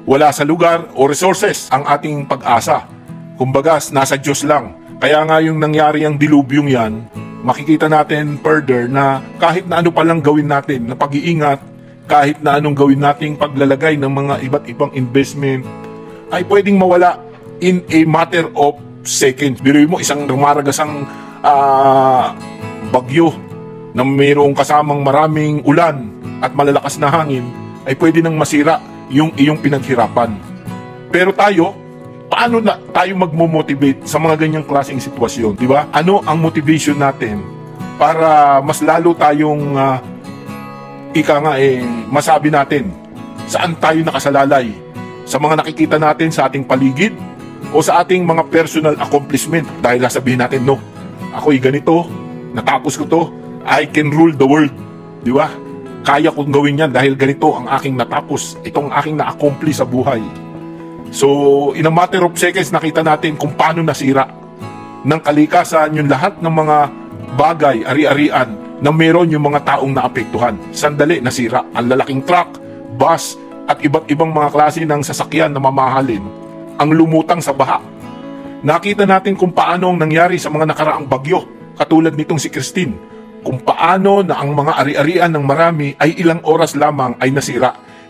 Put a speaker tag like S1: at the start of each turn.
S1: wala sa lugar o resources ang ating pag-asa. Kumbaga, nasa Diyos lang. Kaya nga yung nangyari ang dilubyong yan, makikita natin further na kahit na ano palang gawin natin na pag-iingat, kahit na anong gawin nating paglalagay ng mga iba't ibang investment, ay pwedeng mawala in a matter of seconds. Biruin mo, isang rumaragasang bagyo na mayroong kasamang maraming ulan at malalakas na hangin, ay pwede nang masira yung iyong pinaghirapan. Pero tayo, paano na tayo magmo-motivate sa mga ganyang klaseng sitwasyon, di ba? Ano ang motivation natin para mas lalo tayong masabi natin saan tayo nakasalalay? Sa mga nakikita natin sa ating paligid o sa ating mga personal accomplishment? Dahil sabihin natin, no, ako'y ganito, natapos ko to, I can rule the world, di ba? Kaya kong gawin yan dahil ganito ang aking natapos, itong aking na-accomplish sa buhay. So, in a matter of seconds, nakita natin kung paano nasira ng kalikasan yung lahat ng mga bagay, ari-arian, na meron yung mga taong naapektuhan. Sandali, nasira. Ang lalaking truck, bus, at iba't ibang mga klase ng sasakyan na mamahalin ang lumutang sa baha. Nakita natin kung paano ang nangyari sa mga nakaraang bagyo, katulad nitong si Christine. Kung paano na ang mga ari-arian ng marami ay ilang oras lamang ay nasira.